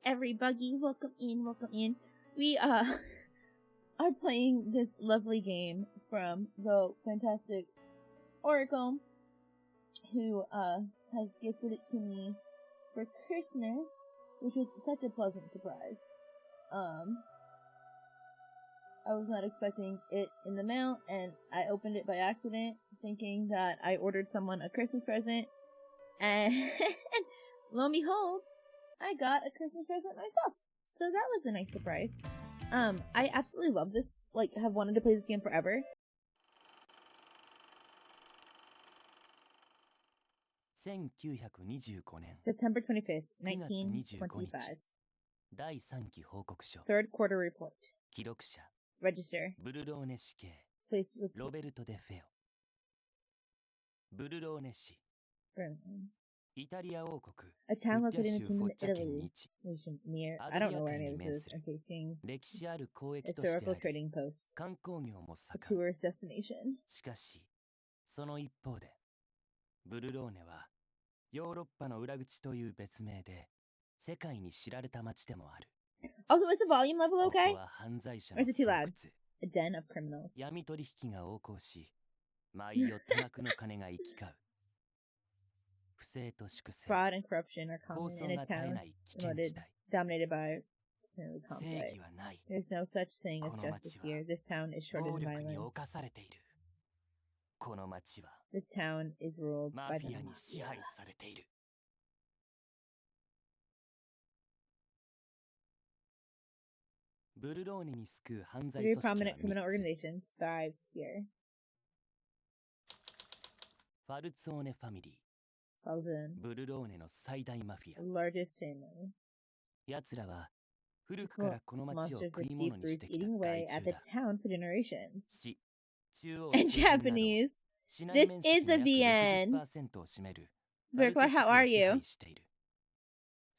everybody, welcome in, welcome in. We are playing this lovely game from the fantastic Aurracle, who has gifted it to me for Christmas, which was such a pleasant surprise. I was not expecting it in the mail, and I opened it by accident, thinking that I ordered someone a Christmas present, and lo and behold, I got a Christmas present myself. So that was a nice surprise. I absolutely love this. Like, have wanted to play this game forever. 1925年 September 25th, 9月25 1925. 第3期報告書 Third quarter report. 記録者 Register. ブルローネ死刑 Please repeat. ロベルト・デ・フェオブルローネ市イタリア王国 A town located in the フォ kingdom ッ of チャ県 Italy. 日 Near, ア I ド don't リ know ア where 海 any に of 面 this す is. る I'm facing 歴史ある交易都市で historical あり trading post. 観光業も A 盛ん tourist destination. しかしその一方でブルローネはヨーロッパの裏口という別名で世界に知られた街でもある Also, is the volume level こ okay? こは犯罪者 Or の is it too 巣 loud? 窟 A den of criminals. 闇取引が横行し毎夜多額の金が行き交う不正と粛清 Fraud and corruption are 抗 common 争 in a が絶え town ない危険地帯 dominated by 正 conflict. 義はない There's no such thing as この justice 町は here. This town is shrouded 暴 in 力に violence. 侵されているこの町は This town is ruled マ by フ the ィアに mafia. 支配されているブルローネに救う犯罪 Three 組織は prominent criminal 3つ organizations thrive here. ファルツォーネファミリ Falzone, ーブルローネの最大マフィ the ア largest family. 奴らは古くからこの町を Monsters 食 with い deep 物にし roots てきた eating 害 away at 虫 the だ town for generations. 市中央 In 周辺など Japanese, 市内 this 面 is 積の a 約 VN. 60% を占める Verkor, how are 支 you? 配している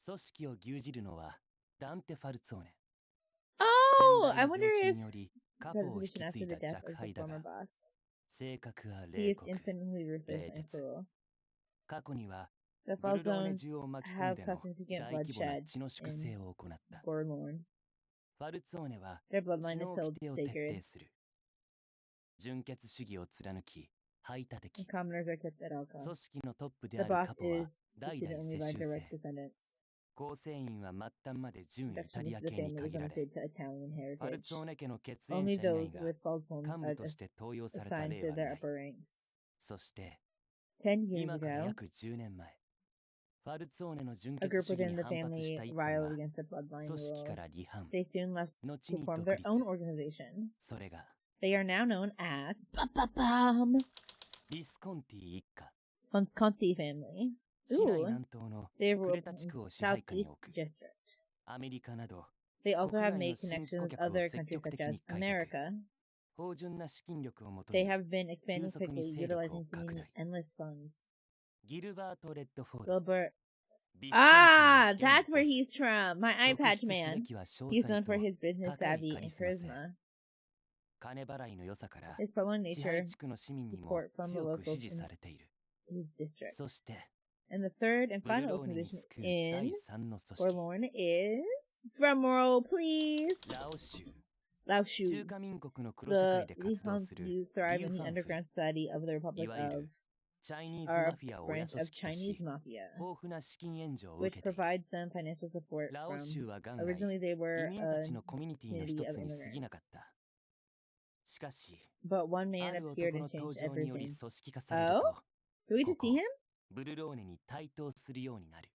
組織を牛耳るのはダンテ・ファルツォーネ Oh, 先 I 代の wonder 病死 if により過 the 去を引 position き継 after い the だ death 弱 of 敗 the だが former boss. 性格は He 冷 is 酷 infinitely ruthless and Related. cruel. 過去には The ブルローネ Falzones 中を巻き込ん have での significant 大規模な bloodshed 血の粛清を行った Forlorn. ファルツォーネは Their 血 bloodline is の held 掟を徹 sacred. 底する純血主義を貫き排他 The 的 commoners are kept at all costs. 組織のトップで The ある boss カポは is 代 succeeded 々 only 接 by 収 direct 制 descendants. 構成員は末端まで純イ Protection タリア of the 系に family is 限られ limited to Italian ファル heritage. ツォーネ家の血縁 Only 者以 those 外が with Falzones 幹 are 部として登用された assigned 例 to はな their い upper ranks. そして10 years 今から ago, 約10年前ファルツォーネの純 a 血 group 主義 within に the 反発し family た一派 riled が against the bloodline 組織 rules. から離反 They soon left 後 to に form 独 their 立 own organization. それが They are now known as Ba-ba-bam, ビスコンティ一家 Fonsconti family. 市内 Ooh, 南東の they ク ruled レタ地 in 区を支配下に Southeast 置く District. アメリカなど They also 国 have 外の made 新 connections 顧 with 客を other 積 countries 極 such 的 as に開拓 America. 芳醇な資金力をもと They に have been expanding 急速に quickly, 勢力を utilizing 拡 seemingly 大 endless funds. ギルバート・レッドフォード Gilbert. ビスコンティの Ah, 現 that's ボ where ス he's from. My eye 特 patch 筆すべ man. きは詳 He's 細 known と for his business 高い savvy カリ and スマ性 charisma. 金払いの良さから His prevalent 支配 nature 地区の市民にも support from the 強く支 locals 持 in されている his district. そして And the third and ブル final ローネに organization 救う in 第三の組織 Forlorn is drumroll, please. ラオ州 Lao 中 Shu, 華民国の黒社会 the で活動する Lihans who thrive リ in ュ the ファンフ underground society of the い Republic わゆ of るチャイニーズ are マ a フィアを親 branch 組 of 織と Chinese し mafia, 豊富な資金援助を which 受けている provides them financial support ラオ from. 州は元来 Originally, they 移 were 民た a ちのコミュニティの community 一 of つに過ぎな immigrants. かったしかし But one あ man る appeared 男の and 登 changed 場により everything. 組織化される Oh? と Do we get to ここ see him? ブルローネに台頭するようになる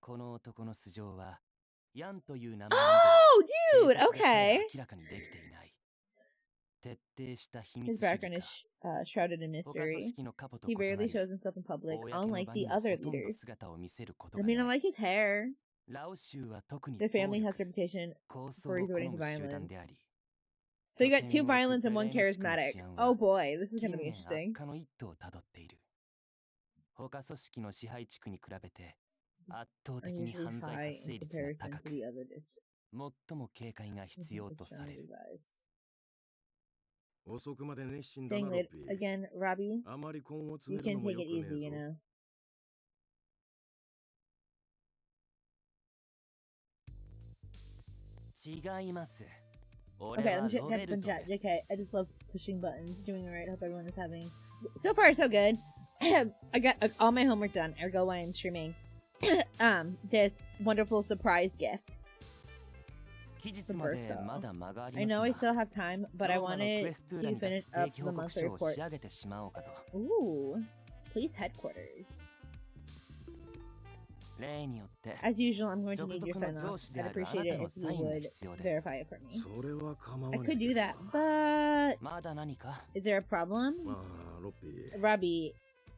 この男の素性はヤンという名前 Oh, で dude! 警察が Okay. 明らかにできていない徹底した秘 His 密主義 background is か shrouded in 他組 mystery. 織のカポと He 異な rarely り shows himself in public, 公の unlike 場 the にも other ほとんど leaders. 姿を見せること I が mean, な I い like his hair. ラオ州は特に The 暴 family has 力 reputation 抗争 for を好 resorting to む集団 violence. であり So you got 拠 two 点を置く violent ベ and レ one ーネ地区の charismatic. 治安 Oh は boy, this is 近 gonna be 年悪 interesting. 化の一途をたどっている他組織の支配地区に比べて圧倒的に Unusually 犯罪 high 発生 in 率が comparison 高 to く the other districts. 最も警戒が This 必 is 要 the とさ strongly れる advised. 遅くまで熱心だ Staying な、ロッ late ピー。 again, Robbie. あまり根を You 詰める can のも take よ it くね easy, え you ぞ。 know. 違います。 Okay, 俺 let は me check ロベ type ル in ト chat. です。 JK, I just love pushing buttons. Doing alright. Hope everyone is having. So far, so good. I got all my homework done. Ergo, why I'm streaming. This wonderful surprise gift. 期日までまだ間があり I ます know I が、 still have time, but I ローマのク wanted エストゥーラ to に立 finish つ定 up 期 the 報告 monthly 書を report. 仕上げてしまおうかと。 Ooh, police headquarters. 例によって As usual, I'm going to 直 need 属 your の sign 上 off. 司で I'd あるあ appreciate な it たの if サ you インが would 必要です。 verify it for me. それは構わ I ない could け do ど that, but まだ何か is there a problem? まあロッピー Robbie,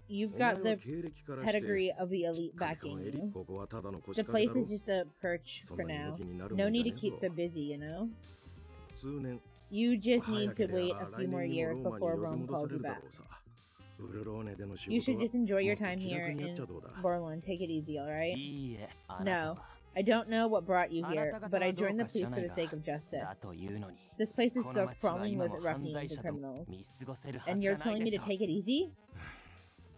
you've お前 got は the 経歴からして pedigree of the elite カリ backing カンエリ you. ここはただの The 腰掛け place だろ is just a perch そん for な now. 動きになる No もんじゃ need ね to え keep ぞ so busy, you know? 数年 You just 早 need け to れ wait ば a 来 few more 年に years もローマに before 呼び Rome 戻さ calls れ you るだ back. ろうさブルローネでの仕 You 事 should は just enjoy your もっと time 気 here 楽にやっ in ちゃどうだ Borland. Take it easy, alright? いいえ、あなた No, は I don't know what brought you あな here, た方 but I はどう joined the か知 police らな for い the が sake of justice. だというのに This place is こ so の街は crawling 今 with も犯 ruffians 罪 and 者と criminals. 見過ごせるは And ず you're がない telling で me し to ょ take it easy?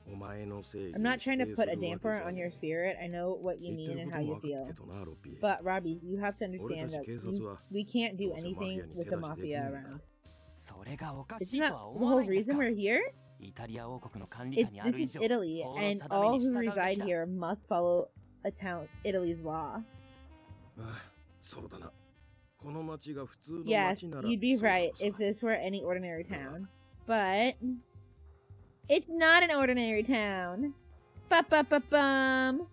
お前の正義 I'm を not 否 trying to 定 put す a るわけ damper じゃ on ね your え spirit. I know what you 言って mean る and こ how と you もわかる feel. けどなロッピー But Robbie, you have to 俺 understand たち that 警察は we can't do どうせマフィ anything アに with 手 the 出しでき mafia ねえんだ around. それがおかし Isn't い that とは the 思わな whole いです reason か we're here? イタリア王国の管理下にあ This る以 is 上 Italy, 法の and 定め all に who 従うべ reside きだ here must follow Italy's law. ああそうだなこの町が普通の Yes, 町なら you'd be そうだろ right うさ if this were any ordinary town. But it's not an ordinary town. Ba-ba-ba-bum.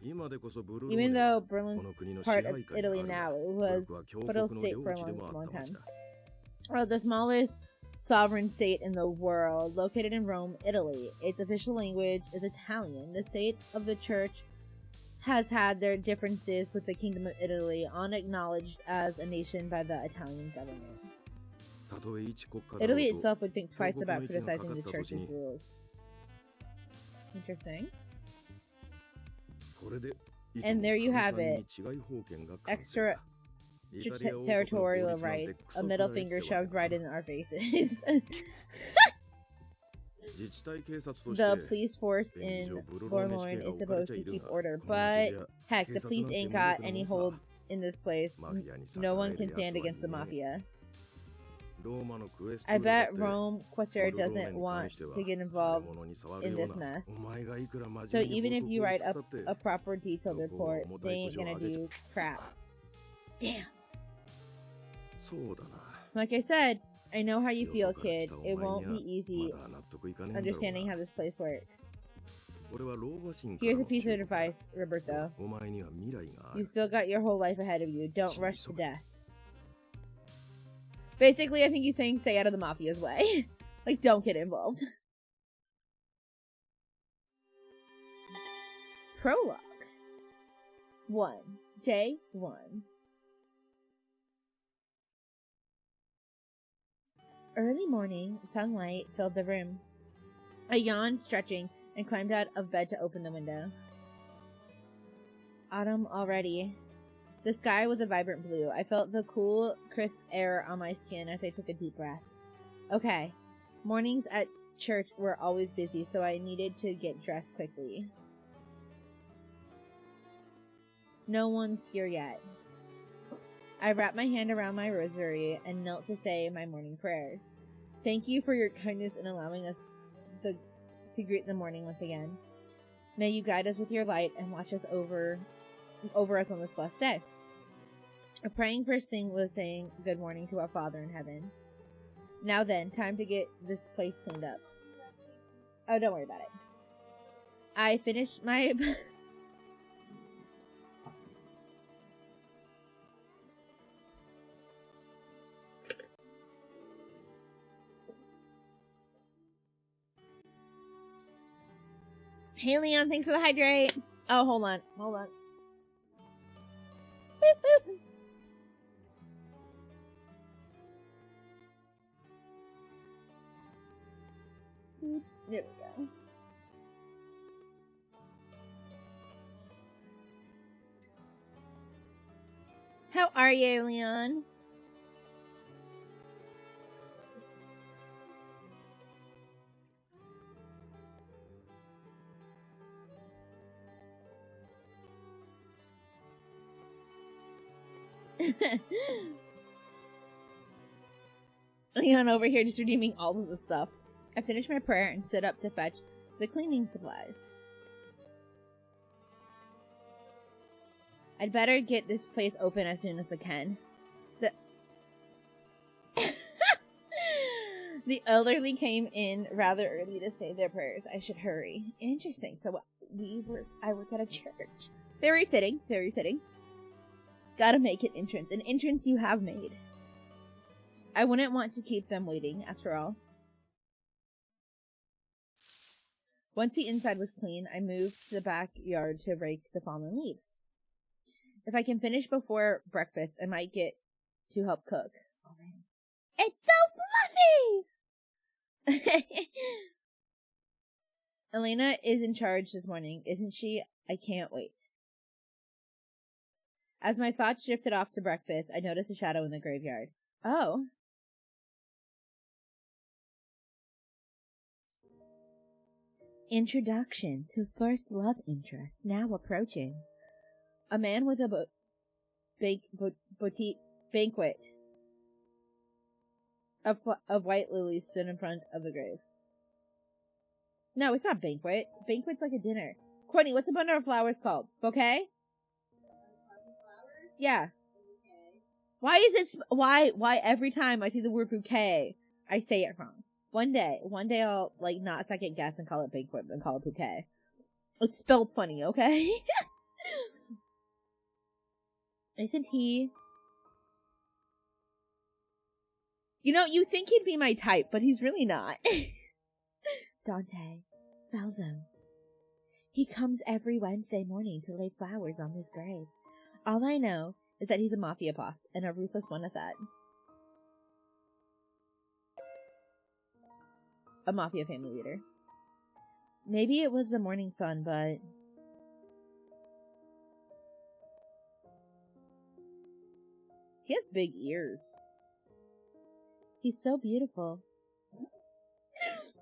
今でこそブルロー Even ネ though はこ Berlin's の国の支 part 配 of 下にあ Italy るが now, it 古 was くは強 federal 国の state for 領 a 地で long, もあった long 町 time. だ Oh, the smallest sovereign state in the world, located in Rome, Italy. Its official language is Italian. The state of the church has had their differences with the Kingdom of Italy, unacknowledged as a nation by the Italian government. たとえ一国家だろ Italy うと itself would think twice 国の about 息がか criticizing かっ the た church's 時に rules. Interesting. これで And there you have it. 違い法権が完成 Extra だイタリア王国の法 territorial 律なんて rights. クソ A く middle らいって finger わけだ shoved right in our faces. 自治体警察として The police force 便宜 in 上ブルローネ Borlone 試験が is 置かれ supposed ちゃい to る keep が order, この町 but じゃ heck, the 警察 police なんて ain't 無 got 力な any もんさ hold in this place. マフィアに逆 No ら one え can る奴 stand はい against the ね mafia. ローマのクエスト I ゥーラだ bet って Rome ブ Questor ルローネ doesn't に want 関しては to get 腫れ involved 物に触る in よ this うな mess. お前がいくら真 So 面目 even に if 報 you 告を write したっ up て a proper detailed どこを report, 重 they たい ain't 腰を gonna 上げちゃ do crap. Damn. そうだな Like I said, I know how you よ feel, そから来 kid. たお It 前 won't には be easy まだ納得いかねえんだろう understanding な how this place works. 俺は老婆心から Here's の a piece 忠 of 告だ advice, Roberto. お前には未来があ You る still got your whole life ahead of you. Don't Jeez, rush to okay. death. Basically, I think he's saying stay out of the mafia's way. Like, don't get involved. Prologue. 1. Day 1. Early morning, sunlight filled the room. I yawned, stretching, and climbed out of bed to open the window. Autumn already. The sky was a vibrant blue. I felt the cool, crisp air on my skin as I took a deep breath. Okay. Mornings at church were always busy, so I needed to get dressed quickly. No one's here yet. I wrapped my hand around my rosary and knelt to say my morning prayers. Thank you for your kindness in allowing us to greet the morning once again. May you guide us with your light and watch us over us on this blessed day. A praying first thing was saying good morning to our Father in heaven. Now then, time to get this place cleaned up. Oh, don't worry about it. I finished my... Hey, Leon, thanks for the hydrate. Oh, hold on. Hold on. Boop, boop. Boop. There we go. How are you, Leon? Leon over here just redeeming all of the stuff. I finished my prayer and stood up to fetch the cleaning supplies. I'd better get this place open as soon as I can. The elderly came in rather early to say their prayers. I should hurry. Interesting. So I work at a church. Very fitting. Very fitting. Gotta make an entrance. An entrance you have made. I wouldn't want to keep them waiting, after all. Once the inside was clean, I moved to the backyard to rake the fallen leaves. If I can finish before breakfast, I might get to help cook. Oh, man. It's so fluffy! Elena is in charge this morning, isn't she? I can't wait. As my thoughts drifted off to breakfast, I noticed a shadow in the graveyard. Oh. Introduction to first love interest now approaching. A man with a banquet of white lilies stood in front of the grave. No, it's not banquet. Banquet's like a dinner. Courtney, what's a bundle of flowers called? Bouquet? Yeah. Why is it? Why every time I see the word bouquet, I say it wrong? One day I'll like not second guess and call it banquet and call it bouquet. It's spelled funny, okay? Isn't he? You know, you think he'd be my type, but he's really not. Dante, Falzone. He comes every Wednesday morning to lay flowers on his grave. All I know is that he's a mafia boss, and a ruthless one at that. A mafia family leader. Maybe it was the morning sun, but... he has big ears. He's so beautiful.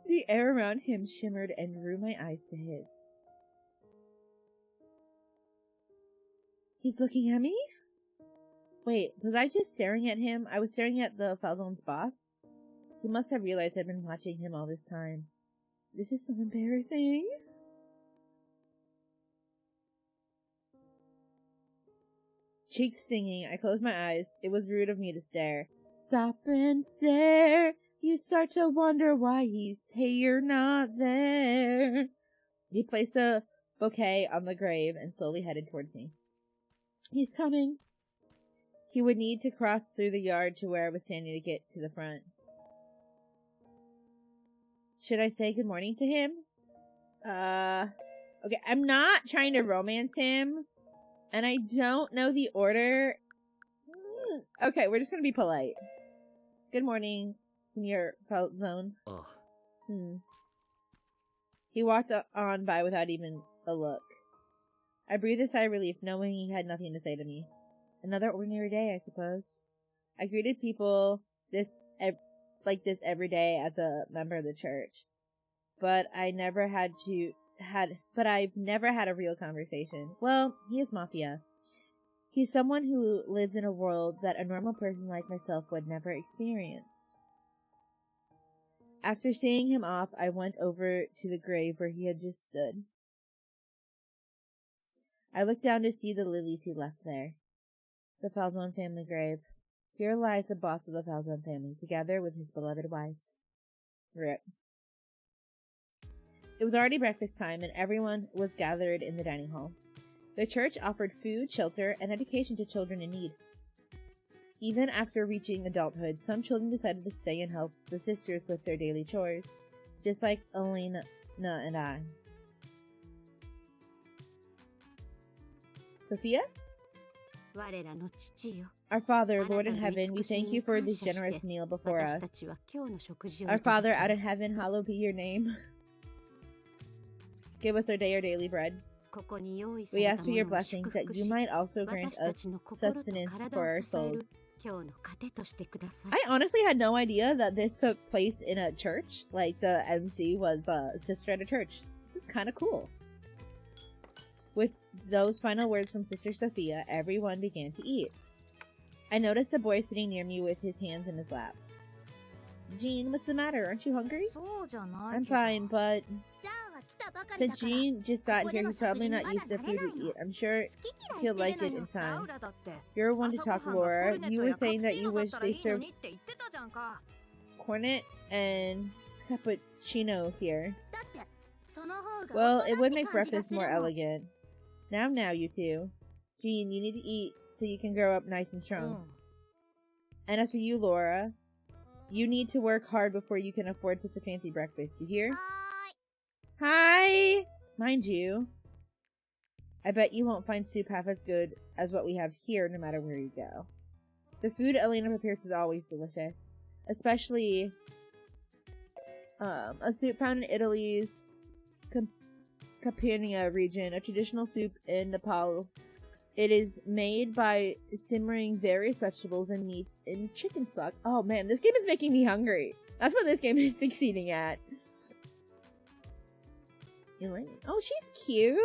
The air around him shimmered and drew my eyes to his. He's looking at me? Wait, was I just staring at him? I was staring at the Falzone's boss? He must have realized I'd been watching him all this time. This is so embarrassing. Cheeks stinging, I closed my eyes. It was rude of me to stare. Stop and stare. You start to wonder why he's here, not there. He placed a bouquet on the grave and slowly headed towards me. He's coming. He would need to cross through the yard to where I was standing to get to the front. Should I say good morning to him? Okay, I'm not trying to romance him. And I don't know the order. Okay, we're just gonna be polite. Good morning, Senior Falzone. Oh. He walked on by without even a look. I breathed a sigh of relief, knowing he had nothing to say to me. Another ordinary day, I suppose. I greeted people like this every day as a member of the church. But I've never had a real conversation. Well, he is mafia. He's someone who lives in a world that a normal person like myself would never experience. After seeing him off, I went over to the grave where he had just stood. I looked down to see the lilies he left there. The Falzone family grave. Here lies the boss of the Falzone family, together with his beloved wife. RIP. It was already breakfast time, and everyone was gathered in the dining hall. The church offered food, shelter, and education to children in need. Even after reaching adulthood, some children decided to stay and help the sisters with their daily chores, just like Elena and I. Sophia? Our Father, Lord in heaven, we thank you for this generous meal before us. Our Father out in heaven, hallowed be your name. Give us our daily bread. We ask for your blessings that you might also grant us sustenance for our souls. I honestly had no idea that this took place in a church. Like, the MC was a sister at a church. This is kind of cool. With those final words from Sister Sophia, everyone began to eat. I noticed a boy sitting near me with his hands in his lap. Jean, what's the matter? Aren't you hungry? I'm fine, but since Jean just got here, he's probably not used to food we eat. I'm sure he'll like it in time. You're one to talk, Laura. You were saying that you wish they served cornet and cappuccino here. Well, it would make breakfast more elegant. Now, you two. Jean, you need to eat so you can grow up nice and strong. And as for you, Laura, you need to work hard before you can afford such a fancy breakfast. You hear? Hi! Mind you, I bet you won't find soup half as good as what we have here no matter where you go. The food Elena prepares is always delicious. Especially a soup found in Italy's Campania region, a traditional soup in Nepal. It is made by simmering various vegetables and meats in chicken stock. Oh man, this game is making me hungry. That's what this game is succeeding at. Elaine. Oh, she's cute.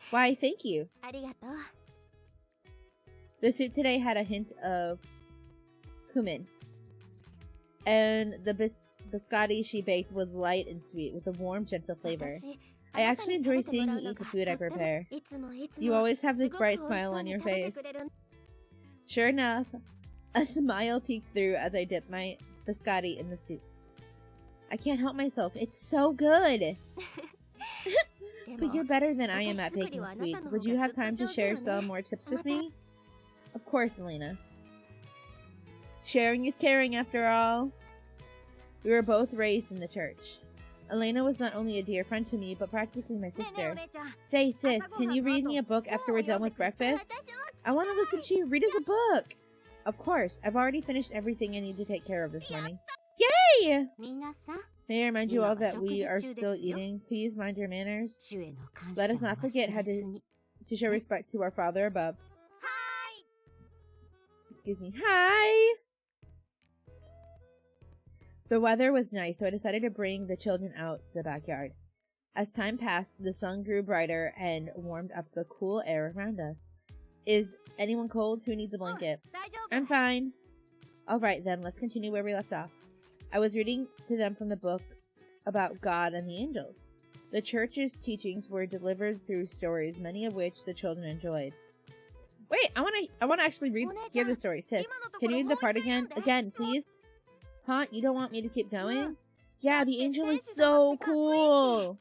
Why, thank you. The soup today had a hint of cumin. And the biscotti she baked was light and sweet with a warm, gentle flavor. I actually enjoy seeing you eat the food I prepare. You always have this bright smile on your face. Sure enough, a smile peeked through as I dipped my biscotti in the soup. I can't help myself. It's so good! But you're better than I am at baking sweets. Would you have time to share some more tips with me? Of course, Elena. Sharing is caring, after all. We were both raised in the church. Elena was not only a dear friend to me, but practically my sister. Say, sis, can you read me a book after we're done with breakfast? I want to listen to you read us a book! Of course, I've already finished everything I need to take care of this morning. Yay! May I remind you all that we are still eating. Please mind your manners. Let us not forget how to show respect to our Father above. Excuse me. Hi! The weather was nice, so I decided to bring the children out to the backyard. As time passed, the sun grew brighter and warmed up the cool air around us. Is anyone cold? Who needs a blanket? I'm fine. Alright then, let's continue where we left off. I was reading to them from the book about God and the angels. The church's teachings were delivered through stories, many of which the children enjoyed. Wait, I want to actually hear the story. Sis, can you read the part again? Again, please? Huh? You don't want me to keep going? Yeah, the angel is so cool!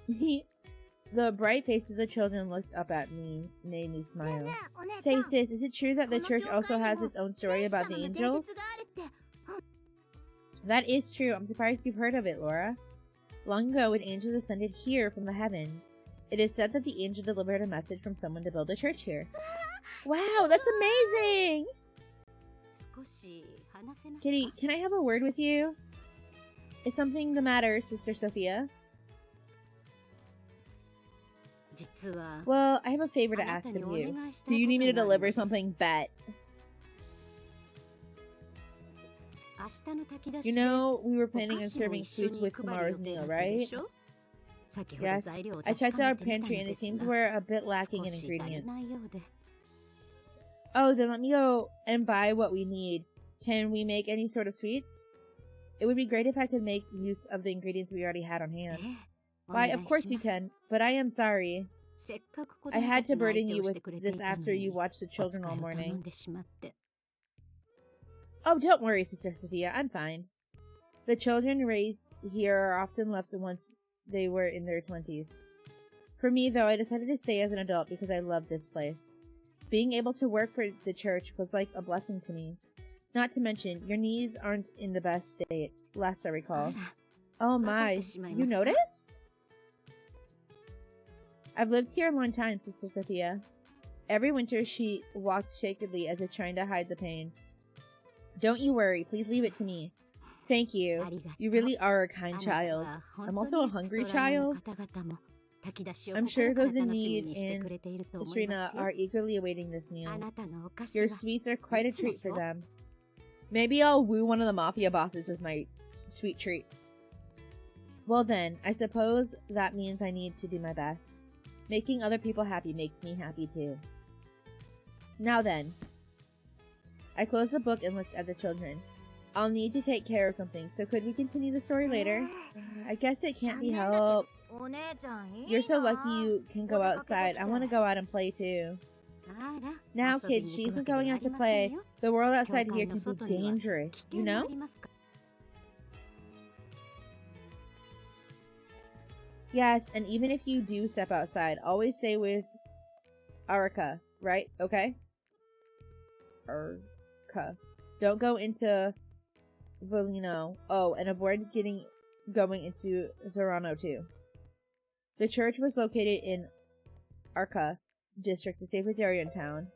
The bright faces of the children looked up at me, made me smile. Say, sis, is it true that the church also has its own story about the angels? That is true. I'm surprised you've heard of it, Laura. Long ago, an angel descended here from the heavens. It is said that the angel delivered a message from someone to build a church here. Wow, that's amazing! Kitty, can I have a word with you? Is something the matter, Sister Sophia? Well, I have a favor to ask of you. Do you need me to deliver something? Bet. You know, we were planning on serving sweets with tomorrow's meal, right? Yes, I checked our pantry and it seems we're a bit lacking in ingredients. Oh, then let me go and buy what we need. Can we make any sort of sweets? It would be great if I could make use of the ingredients we already had on hand. Why, of course you can, but I am sorry. I had to burden you with this after you watched the children all morning. Oh, don't worry, Sister Sophia, I'm fine. The children raised here are often left once they were in their 20s. For me, though, I decided to stay as an adult because I love this place. Being able to work for the church was like a blessing to me. Not to mention, your knees aren't in the best state, last I recall. Oh my, you noticed? I've lived here a long time, Sister Sophia. Every winter she walked shakily as if trying to hide the pain. Don't you worry, please leave it to me. Thank you. You really are a kind child. I'm also a hungry child. I'm sure those in need in Katrina are eagerly awaiting this meal. Your sweets are quite a treat for them. Maybe I'll woo one of the mafia bosses with my sweet treats. Well then, I suppose that means I need to do my best. Making other people happy makes me happy too. Now then. I closed the book and looked at the children. I'll need to take care of something, so could we continue the story later? I guess it can't be helped. You're so lucky you can go outside. I want to go out and play too. Now, kids, she isn't going out to play. The world outside here can be dangerous, you know? Yes, and even if you do step outside, always stay with Aurracle, right? Okay? Aurracle. Don't go into Volino. Oh, and avoid going into Zorano too. The church was located in Arca district, the safest area in town.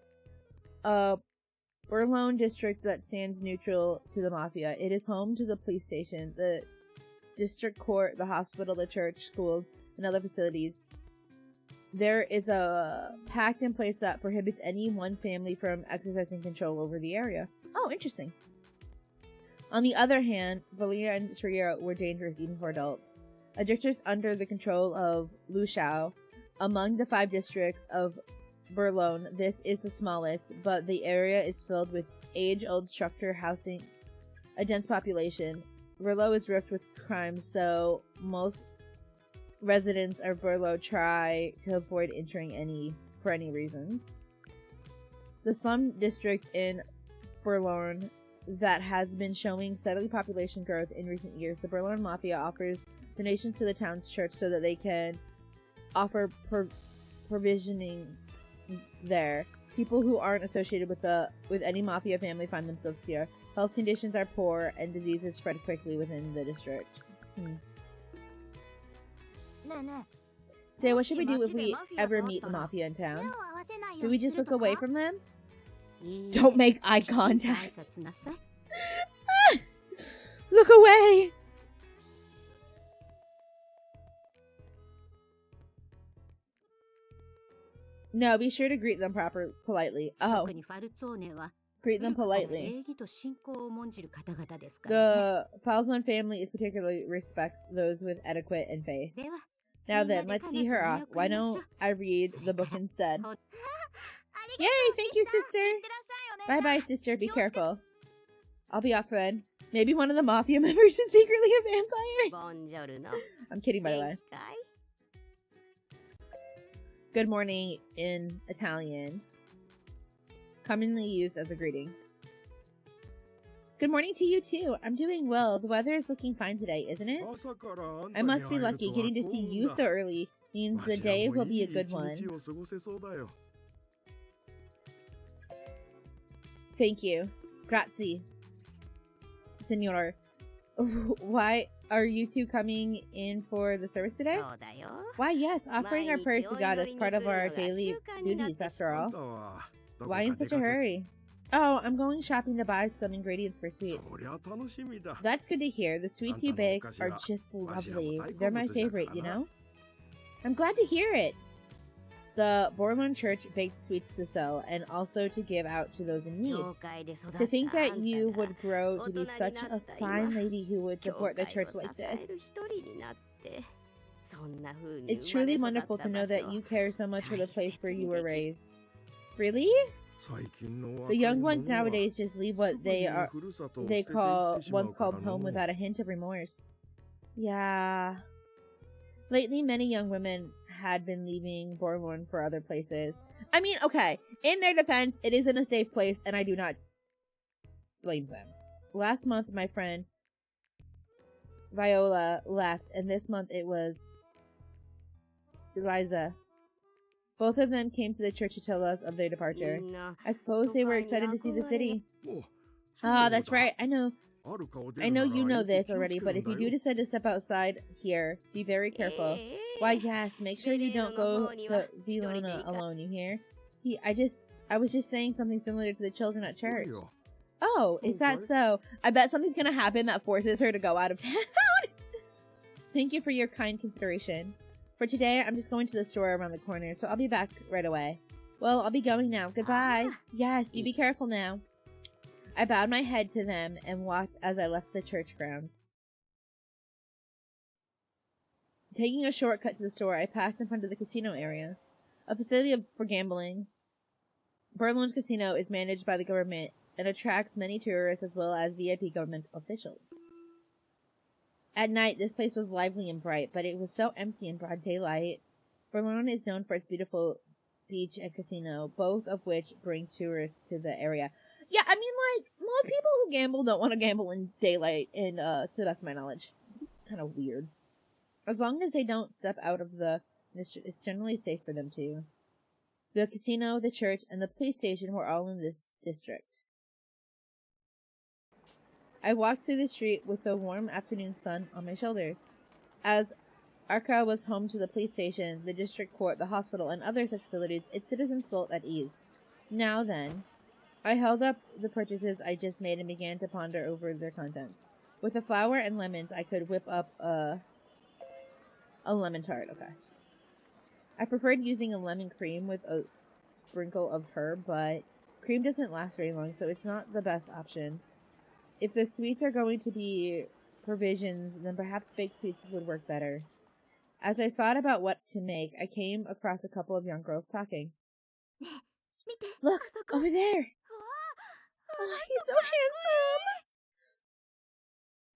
Burlone district that stands neutral to the mafia. It is home to the police station, the district court, the hospital, the church, schools, and other facilities. There is a pact in place that prohibits any one family from exercising control over the area. Oh, interesting. On the other hand, Valia and Shriya were dangerous even for adults. A district under the control of Lu Shao. Among the 5 districts of Burlone, this is the smallest, but the area is filled with age-old structure housing a dense population. Burlo is rife with crime, so most residents of Burlo try to avoid entering for any reasons. The slum district in Burlone that has been showing steady population growth in recent years. The Burlone Mafia offers donations to the town's church so that they can offer provisioning there. People who aren't associated with any mafia family find themselves here. Health conditions are poor and diseases spread quickly within the district. So what should we do if we ever meet the mafia in town? Do we just look away from them? Don't make eye contact. Look away! No, be sure to greet them politely. Oh. Greet them politely. The Falzone family is particularly respects those with etiquette and faith. Now then, let's see her off. Why don't I read the book instead? Yay! Thank you, sister! Bye-bye, sister. Be careful. I'll be off then. Maybe one of the mafia members is secretly a vampire. I'm kidding, by the way. Good morning in Italian. Commonly used as a greeting. Good morning to you too. I'm doing well. The weather is looking fine today, isn't it? I must be lucky. Getting to see you so early means the day will be a good one. Thank you. Grazie. Signor. Why are you two coming in for the service today? Why, yes. Offering our prayers to God is part of our daily duties, after all. Why in such a hurry? Oh, I'm going shopping to buy some ingredients for sweets. That's good to hear. The sweets you bake are just lovely. They're my favorite, you know? I'm glad to hear it. The Borlon Church bakes sweets to sell and also to give out to those in need. To think that you would grow to be such a fine lady who would support the church like this. It's truly wonderful to know that you care so much for the place where you were raised. Really? The young ones nowadays just leave what they once called home without a hint of remorse. Yeah. Lately, many young women had been leaving Borlon for other places. I mean, okay, in their defense, it isn't a safe place, and I do not blame them. Last month, my friend Viola left, and this month it was Eliza. Both of them came to the church to tell us of their departure. I suppose they were excited to see the city. Ah, that's right. I know you know this already, but if you do decide to step outside here, be very careful. Why, yes, make sure you don't go to Vilona alone, you hear? I was just saying something similar to the children at church. Oh, is that so? I bet something's gonna happen that forces her to go out of town. Thank you for your kind consideration. For today, I'm just going to the store around the corner, so I'll be back right away. Well, I'll be going now. Goodbye. Yes, you be careful now. I bowed my head to them and walked as I left the church grounds. Taking a shortcut to the store, I passed in front of the casino area, a facility for gambling. Berlin's casino is managed by the government and attracts many tourists as well as VIP government officials. At night, this place was lively and bright, but it was so empty in broad daylight. Berlin is known for its beautiful beach and casino, both of which bring tourists to the area. Yeah, I mean, like, most people who gamble don't want to gamble in daylight, and to the best of my knowledge. Kind of weird. As long as they don't step out of it's generally safe for them to. The casino, the church, and the police station were all in this district. I walked through the street with the warm afternoon sun on my shoulders. As Arca was home to the police station, the district court, the hospital, and other such facilities, its citizens felt at ease. Now then, I held up the purchases I just made and began to ponder over their contents. With the flour and lemons, I could whip up a lemon tart. Okay. I preferred using a lemon cream with a sprinkle of herb, but cream doesn't last very long, so it's not the best option. If the sweets are going to be provisions, then perhaps baked sweets would work better. As I thought about what to make, I came across a couple of young girls talking. Look, over there! Oh, he's so handsome!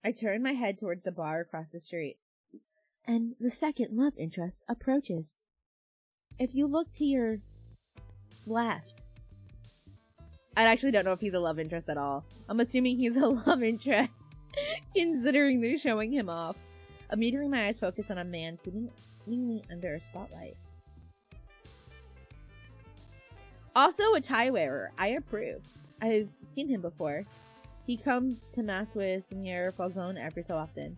I turned my head towards the bar across the street. And the second love interest approaches. If you look to your left, I actually don't know if he's a love interest at all. I'm assuming he's a love interest, considering they're showing him off. Immediately my eyes focused on a man seemingly under a spotlight. Also a tie wearer. I approve. I've seen him before. He comes to mass with Senior Falzone every so often.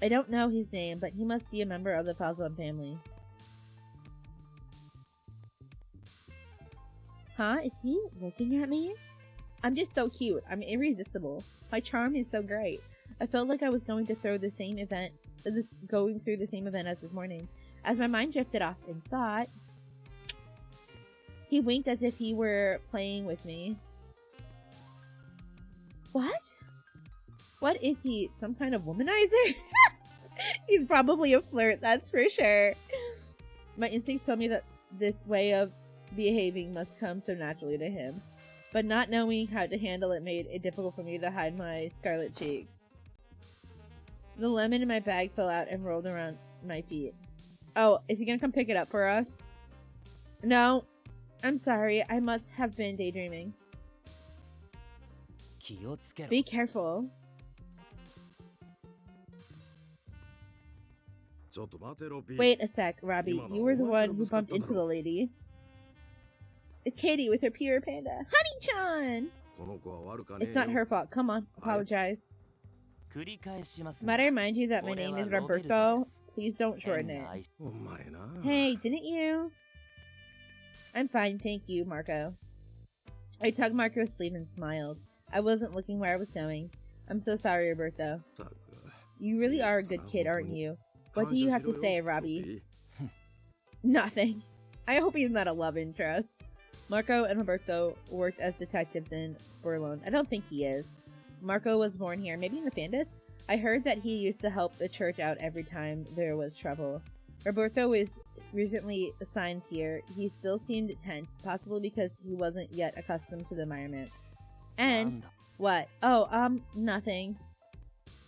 I don't know his name, but he must be a member of the Falzone family. Huh? Is he looking at me? I'm just so cute. I'm irresistible. My charm is so great. I felt like I was going through the same event as this morning. As my mind drifted off in thought, he winked as if he were playing with me. What? What is he? Some kind of womanizer? He's probably a flirt, that's for sure. My instincts told me that this way of behaving must come so naturally to him, but not knowing how to handle it made it difficult for me to hide my scarlet cheeks. The lemon in my bag fell out and rolled around my feet. Oh, is he gonna come pick it up for us? No, I'm sorry, I must have been daydreaming. Be careful. Wait a sec, Robbie. You were the one who bumped into the lady. It's Katie with her pure panda. Honey-chan! It's not her fault. Come on, apologize. Might I remind you that my name is Roberto? Please don't shorten it. Hey, didn't you? I'm fine, thank you, Marco. I tugged Marco's sleeve and smiled. I wasn't looking where I was going. I'm so sorry, Roberto. You really are a good kid, aren't you? What do you have to say, Robbie? Nothing. I hope he's not a love interest. Marco and Roberto worked as detectives in Berlin. I don't think he is. Marco was born here, maybe in the Fandus? I heard that he used to help the church out every time there was trouble. Roberto was recently assigned here. He still seemed tense, possibly because he wasn't yet accustomed to the environment. And, what? Oh, nothing.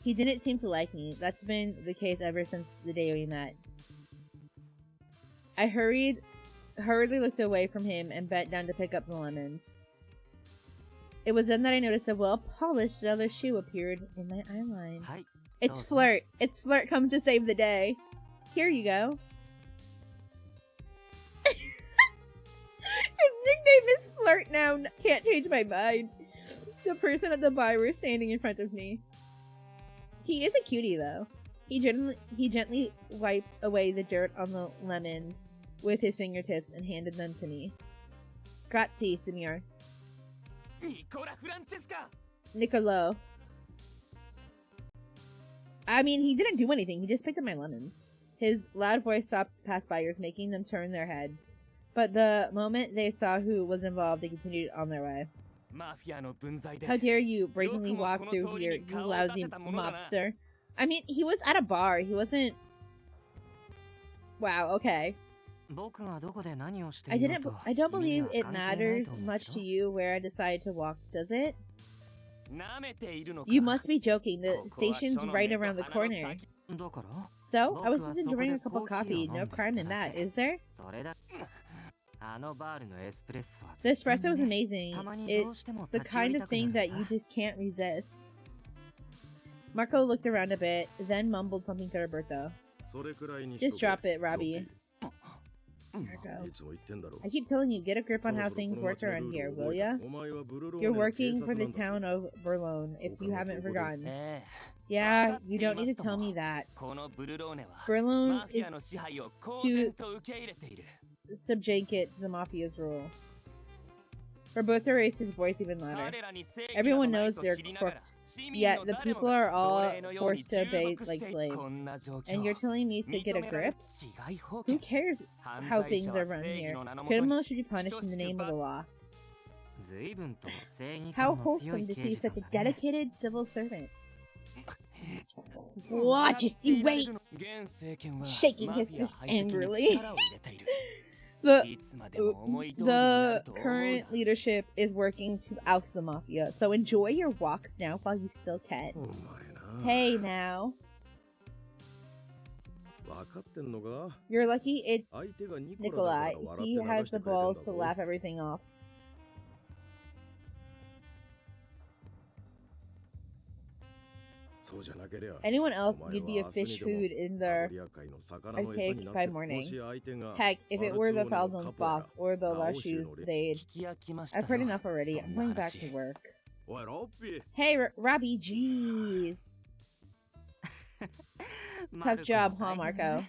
He didn't seem to like me. That's been the case ever since the day we met. I hurriedly looked away from him and bent down to pick up the lemons. It was then that I noticed a well-polished leather shoe appeared in my eyeline. It's Flirt. It's Flirt come to save the day. Here you go. His nickname is Flirt now. Can't change my mind. The person at the bar was standing in front of me. He is a cutie, though. He gently wiped away the dirt on the lemons with his fingertips and handed them to me. Grazie, signor. Niccolo. I mean, he didn't do anything. He just picked up my lemons. His loud voice stopped past buyers, making them turn their heads. But the moment they saw who was involved, they continued on their way. How dare you blatantly walk through here, you lousy mobster. I mean, he was at a bar. He wasn't... Wow, okay. I don't believe it matters much to you where I decide to walk, does it? You must be joking. The station's right around the corner. So, I was just enjoying a cup of coffee. No crime in that, is there? The espresso is amazing. It's the kind of thing that you just can't resist. Marco looked around a bit, then mumbled something to Roberto. Just drop it, Robbie. Marco. I keep telling you, get a grip on how things work around here, will ya? You're working for the town of Berlone, if you haven't forgotten. Yeah, you don't need to tell me that. Berlone is to subjugate to the Mafia's rule. Roberto raised his voice even louder. Everyone knows they're crooked, yet the people are all forced to obey like slaves. And you're telling me to get a grip? Who cares how things are run here? Criminals should be punished in the name of the law. How wholesome to see such a dedicated civil servant. Watch it, you wait! Shaking his fist angrily. The current leadership is working to oust the Mafia, so enjoy your walks now while you still can. Hey now. You're lucky it's Nikolai. He has the balls to laugh everything off. Anyone else, you'd be a fish food in their archaic by morning. Heck, if it were the Falzon's boss or the Lashus, I've heard enough already. I'm going back to work. Hey, Robbie, jeez. Tough job, huh, Marco?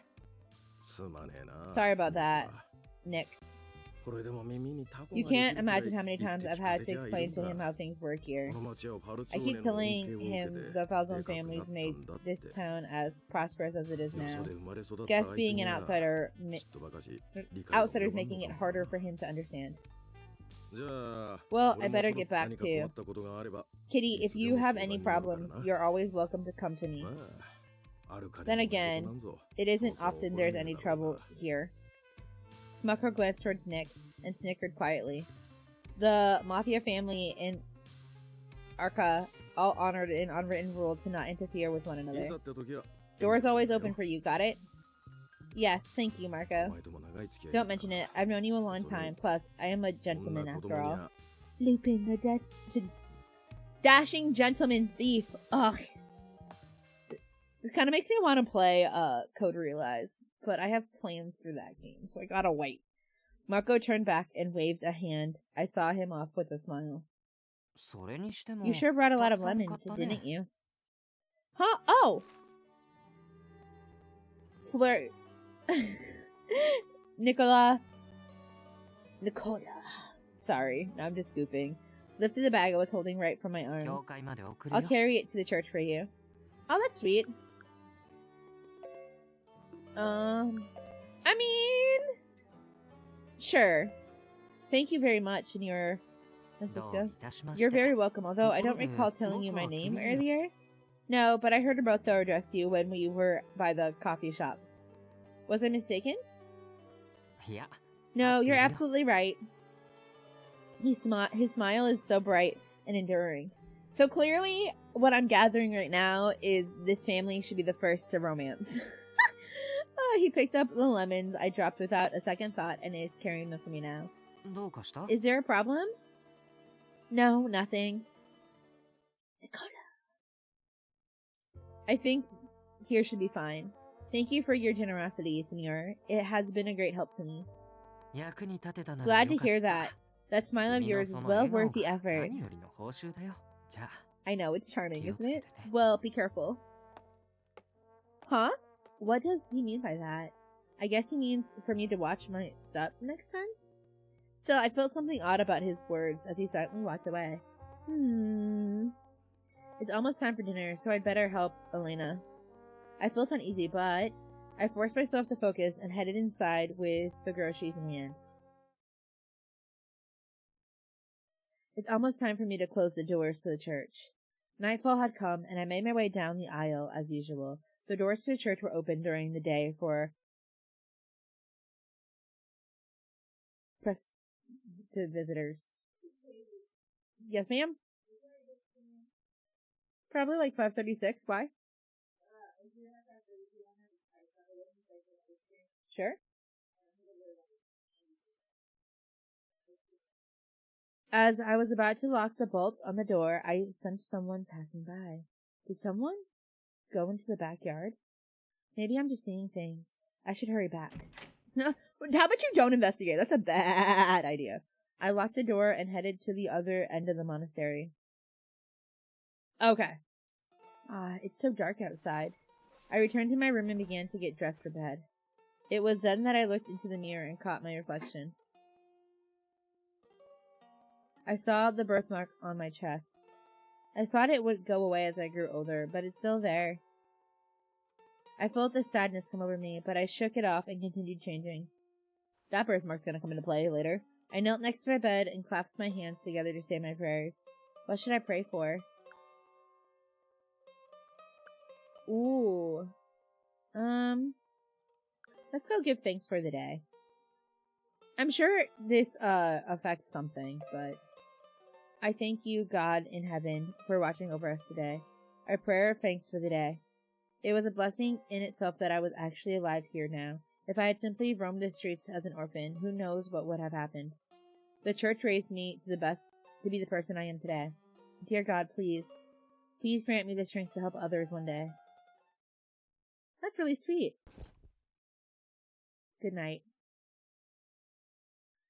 Sorry about that, Nick. You can't imagine how many times I've had to explain to him how things work here. I keep telling him the Falzon family's made this town as prosperous as it is now. Guess being an outsider's making it harder for him to understand. Well, I better get back too. Kitty, if you have any problems, you're always welcome to come to me. Then again, it isn't often there's any trouble here. Smucker glanced towards Nick and snickered quietly. The Mafia family in Arca all honored an unwritten rule to not interfere with one another. Door's always open for you, got it? Yes, thank you, Marco. Don't mention it. I've known you a long time. Plus, I am a gentleman after all. Lupin, the dashing gentleman thief. Ugh. This kind of makes me want to play Code Realize. But I have plans for that game, so I gotta wait. Marco turned back and waved a hand. I saw him off with a smile. You sure brought a lot of lemons, didn't you? Huh? Oh! Flirt. Nicola. Sorry, no, I'm just goofing. Lifted the bag I was holding right from my arms. I'll carry it to the church for you. Oh, that's sweet. I mean, sure. Thank you very much, Senor Francisco. You're very welcome, although I don't recall telling you my name earlier. No, but I heard Roberto address you when we were by the coffee shop. Was I mistaken? No, you're absolutely right. His smile is so bright and enduring. So clearly, what I'm gathering right now is this family should be the first to romance. He picked up the lemons I dropped without a second thought and is carrying them for me now. Is there a problem? No, nothing. I think here should be fine. Thank you for your generosity, senor. It has been a great help to me. Glad to hear that. That smile of yours is well worth the effort. I know, it's charming, isn't it? Well, be careful. Huh? What does he mean by that? I guess he means for me to watch my step next time? Still, I felt something odd about his words as he silently walked away. It's almost time for dinner, so I'd better help Elena. I felt uneasy, but I forced myself to focus and headed inside with the groceries in hand. It's almost time for me to close the doors to the church. Nightfall had come, and I made my way down the aisle as usual. The doors to the church were open during the day for to visitors. Yes, ma'am? Probably like 5:36. Why? Sure. As I was about to lock the bolt on the door, I sensed someone passing by. Did someone go into the backyard? Maybe I'm just seeing things. I should hurry back. How about you don't investigate? That's a bad idea. I locked the door and headed to the other end of the monastery. Okay. It's so dark outside. I returned to my room and began to get dressed for bed. It was then that I looked into the mirror and caught my reflection. I saw the birthmark on my chest. I thought it would go away as I grew older, but it's still there. I felt the sadness come over me, but I shook it off and continued changing. That birthmark's gonna come into play later. I knelt next to my bed and clasped my hands together to say my prayers. What should I pray for? Ooh. Let's go give thanks for the day. I'm sure this, affects something, but I thank you, God in heaven, for watching over us today. Our prayer of thanks for the day. It was a blessing in itself that I was actually alive here now. If I had simply roamed the streets as an orphan, who knows what would have happened. The church raised me to be the person I am today. Dear God, please grant me the strength to help others one day. That's really sweet. Good night.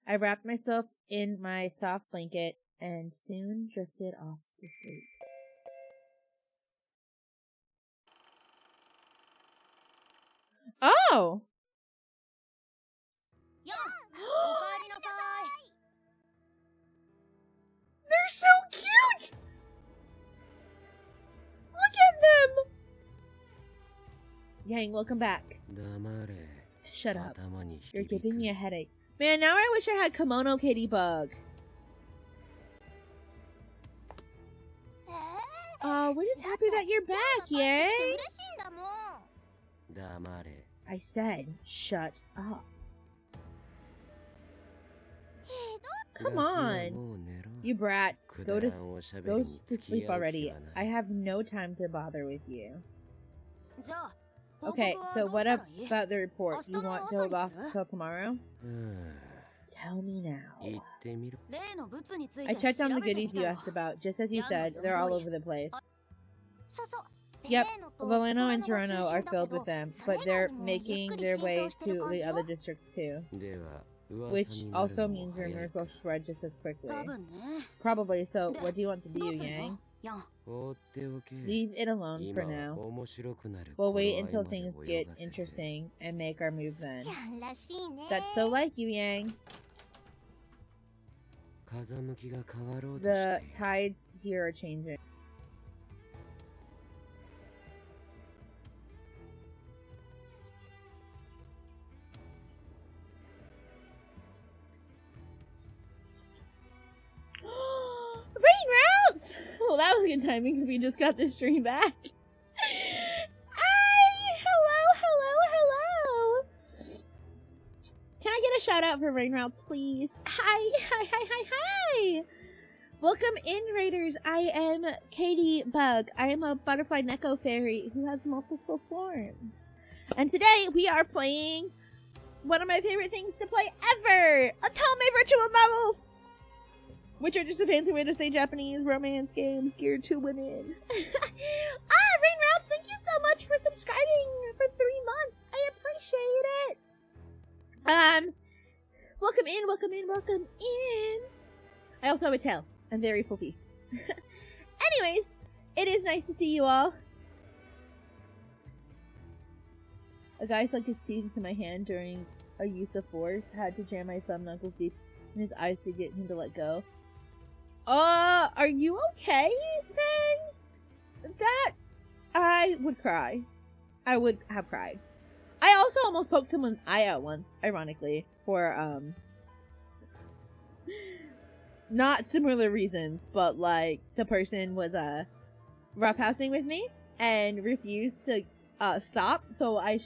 I wrapped myself in my soft blanket and soon drifted off to sleep. Oh! They're so cute! Look at them! Yang, welcome back. Shut up. You're giving me a headache. Man, now I wish I had Kimono Kitty Bug. Oh, we're just happy that you're back, Yang. I said, shut up. Come on. You brat. Go to sleep already. I have no time to bother with you. Okay, so what about the report? You want to hold off till tomorrow? Tell me now. I checked on the goodies you asked about. Just as you said, they're all over the place. Yep, Valeno and Toronto are filled with them, but they're making their way to the other districts too. Which also means rumors will spread just as quickly. Probably, so what do you want to do, Yang? Leave it alone for now. We'll wait until things get interesting and make our move then. That's so like you, Yang. The tides here are changing. Rain routes! Well, that was good timing because we just got this stream back. Hi! Hello! Can I get a shout out for Rain Routes, please? Hi! Welcome in, Raiders. I am Katie Bug. I am a butterfly Neko fairy who has multiple forms. And today we are playing one of my favorite things to play ever! Otome Virtual Novels! Which are just a fancy way to say Japanese romance games geared to women. Rain Routes, thank you so much for subscribing for 3 months. I appreciate it. Welcome in. I also have a tail. I'm very fluffy. Anyways, it is nice to see you all. A guy sunk his teeth into my hand during a use of force. Had to jam my thumb knuckles deep in his eyes to get him to let go. Are you okay, then? That... I would cry. I would have cried. I also almost poked someone's eye out once, ironically, for, not similar reasons, but, like, the person was, roughhousing with me and refused to, stop, so I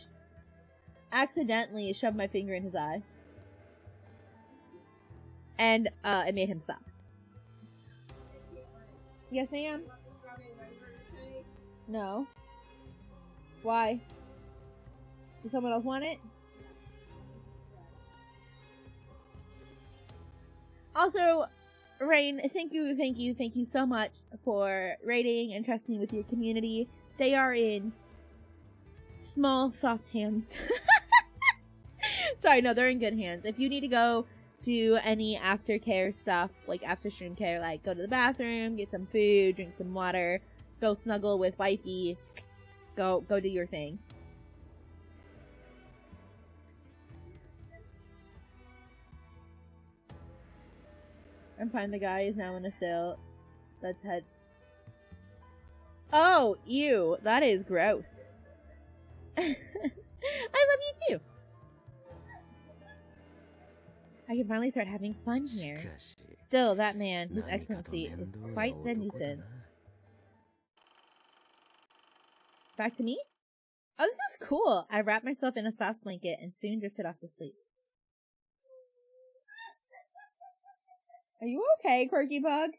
accidentally shoved my finger in his eye. And it made him stop. Yes, ma'am. No. Why? Does someone else want it? Also, Rain, thank you so much for raiding and trusting with your community. They are in small, soft hands. Sorry, no, they're in good hands. If you need to go do any aftercare stuff, like after stream care, like go to the bathroom, get some food, drink some water, go snuggle with wifey, go do your thing. I'm fine, the guy is now in a cell. Let's head. Oh, ew, that is gross. I love you too. I can finally start having fun here. Still, that man, His Excellency, is quite the nuisance. Back to me? Oh, this is cool. I wrapped myself in a soft blanket and soon drifted off to sleep. Are you okay, Quirky Bug?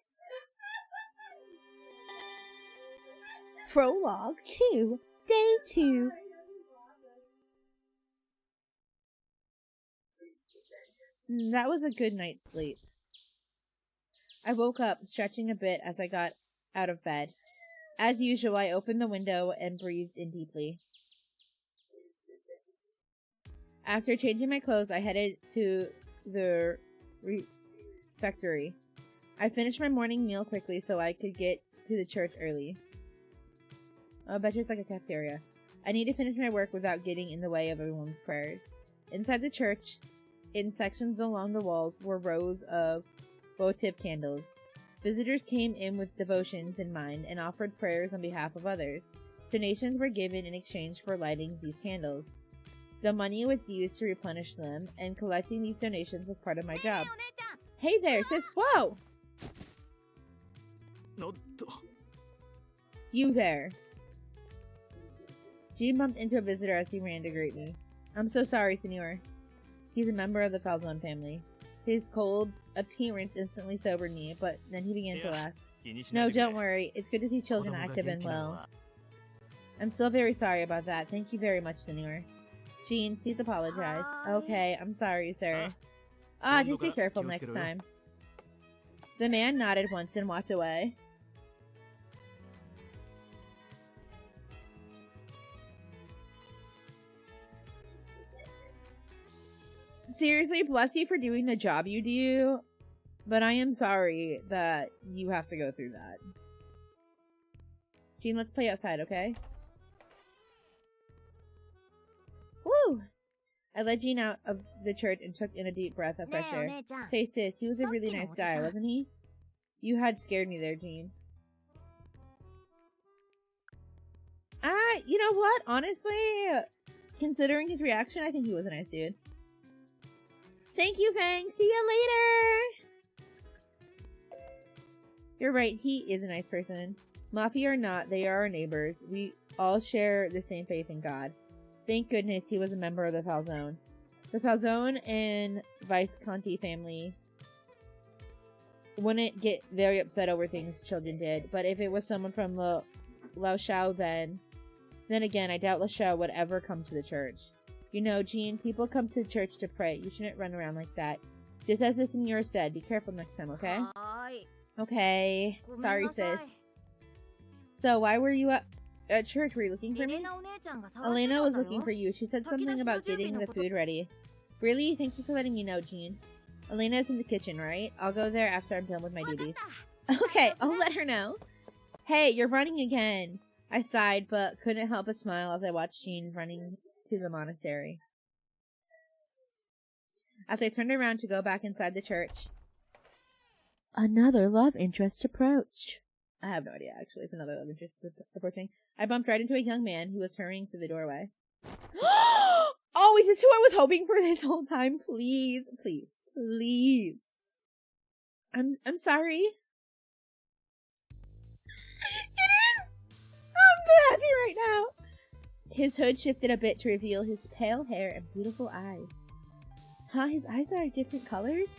Prologue 2, Day 2. That was a good night's sleep. I woke up, stretching a bit as I got out of bed. As usual, I opened the window and breathed in deeply. After changing my clothes, I headed to the refectory. I finished my morning meal quickly so I could get to the church early. Oh, I bet you it's like a cafeteria. I need to finish my work without getting in the way of everyone's prayers. Inside the church, in sections along the walls, were rows of votive candles. Visitors came in with devotions in mind and offered prayers on behalf of others. Donations were given in exchange for lighting these candles. The money was used to replenish them, and collecting these donations was part of my job. Hey there, sis! Whoa! You there. Jean bumped into a visitor as he ran to greet me. I'm so sorry, senor. He's a member of the Falzone family. His cold appearance instantly sobered me, but then he began to laugh. No, don't worry. It's good to see children active and well. I'm still very sorry about that. Thank you very much, senor. Jean, please apologize. Okay, I'm sorry, sir. Just be careful next time. The man nodded once and walked away. Seriously, bless you for doing the job you do, but I am sorry that you have to go through that. Jean, let's play outside, okay? Woo! I led Jean out of the church and took in a deep breath of fresh air. Say, sis, he was a really nice guy, wasn't he? You had scared me there, Jean. You know what? Honestly, considering his reaction, I think he was a nice dude. Thank you, Fang. See you later. You're right. He is a nice person. Mafia or not, they are our neighbors. We all share the same faith in God. Thank goodness he was a member of the Falzone. The Falzone and Visconti family wouldn't get very upset over things children did, but if it was someone from Lao Shao, then again, I doubt Lao Shao would ever come to the church. You know, Jean, people come to church to pray. You shouldn't run around like that. Just as the senor said, be careful next time, okay? Okay. Sorry, sis. So, why were you at church? Were you looking for me? Elena was looking for you. She said something about getting the food ready. Really? Thank you for letting me know, Jean. Elena's in the kitchen, right? I'll go there after I'm done with my duties. Okay, I'll let her know. Hey, you're running again. I sighed, but couldn't help but smile as I watched Jean running to the monastery. As I turned around to go back inside the church, another love interest approached. I have no idea, actually, if another love interest is approaching. I bumped right into a young man who was hurrying through the doorway. Oh, is this who I was hoping for this whole time? Please, please, please. I'm sorry. It is! I'm so happy right now. His hood shifted a bit to reveal his pale hair and beautiful eyes. Huh, his eyes are different colors?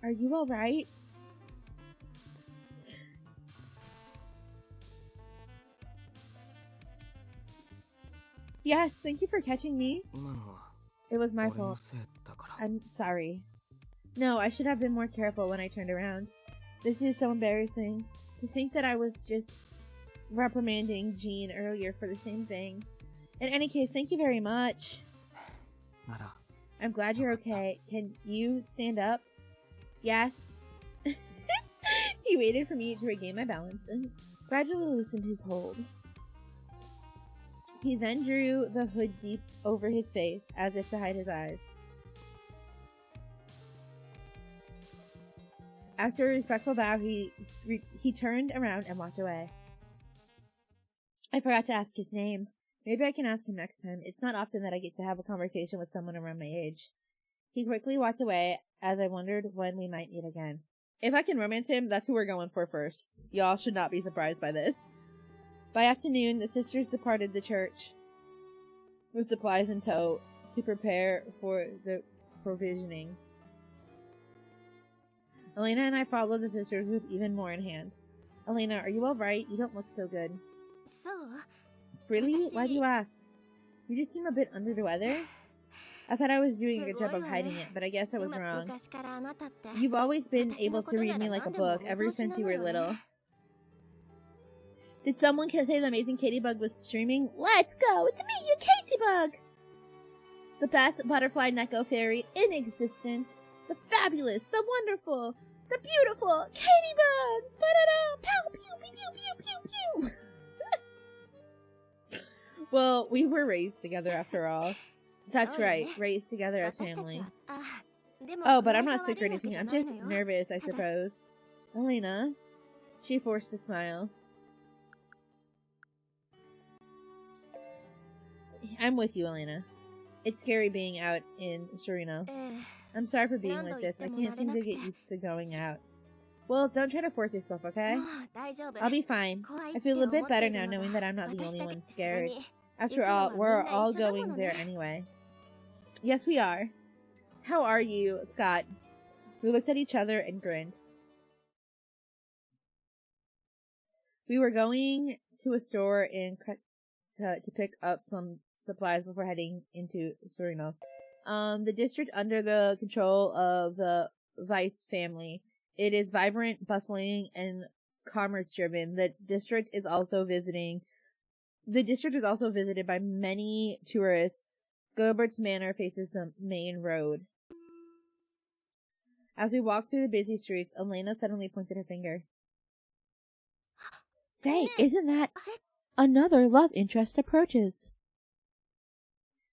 Are you alright? Yes, thank you for catching me. It was my fault. I'm sorry. No, I should have been more careful when I turned around. This is so embarrassing. To think that I was just reprimanding Jean earlier for the same thing. In any case, thank you very much. I'm glad you're okay. Can you stand up? Yes. He waited for me to regain my balance and gradually loosened his hold. He then drew the hood deep over his face as if to hide his eyes. After a respectful bow, he turned around and walked away. I forgot to ask his name. Maybe I can ask him next time. It's not often that I get to have a conversation with someone around my age. He quickly walked away as I wondered when we might meet again. If I can romance him, that's who we're going for first. Y'all should not be surprised by this. By afternoon, the sisters departed the church with supplies in tow to prepare for the provisioning. Elena and I followed the sisters with even more in hand. Elena, are you alright? You don't look so good. Really? Why do you ask? You just seem a bit under the weather. I thought I was doing a good job of hiding it, but I guess I was wrong. You've always been able to read me like a book ever since you were little. Did someone say the amazing Katybug was streaming? Let's go! It's me, you Katybug! The best butterfly Neko fairy in existence. The fabulous, the wonderful, the beautiful Katybug! Ba-da-da! Pow! Pew! Pew! Pew! Pew! Pew! Well, we were raised together after all. That's right, raised together as family. Oh, but I'm not sick or anything. I'm just nervous, I suppose. Elena. She forced a smile. I'm with you, Elena. It's scary being out in Sereno. I'm sorry for being like this. I can't seem to get used to going out. Well, don't try to force yourself, okay? I'll be fine. I feel a bit better now knowing that I'm not the only one scared. After all, we're all going there anyway. Yes, we are. How are you, Scott? We looked at each other and grinned. We were going to a store to pick up some supplies before heading into Sereno. The district under the control of the Vice family. It is vibrant, bustling, and commerce-driven. The district is also visited by many tourists. Gilbert's Manor faces the main road. As we walked through the busy streets, Elena suddenly pointed her finger. Say, isn't that another love interest approaches?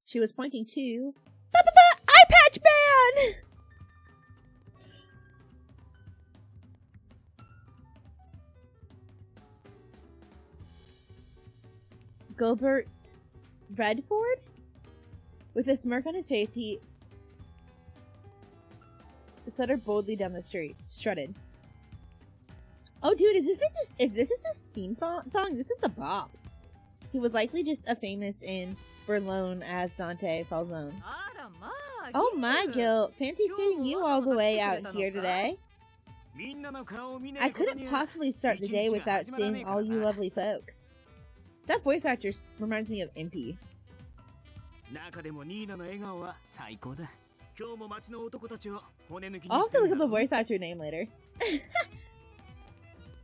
She was pointing to Eye Patch Man! Gilbert Redford? With a smirk on his face, he stuttered boldly down the street, strutted. Oh, dude, if this is his theme song, this is the bop. He was likely just as famous in Berlin as Dante Falzone. Oh my, Gil, fancy seeing you all the way out here today. I couldn't possibly start the day without seeing all you lovely folks. That voice actor reminds me of Impy. I'll also look up the voice actor name later.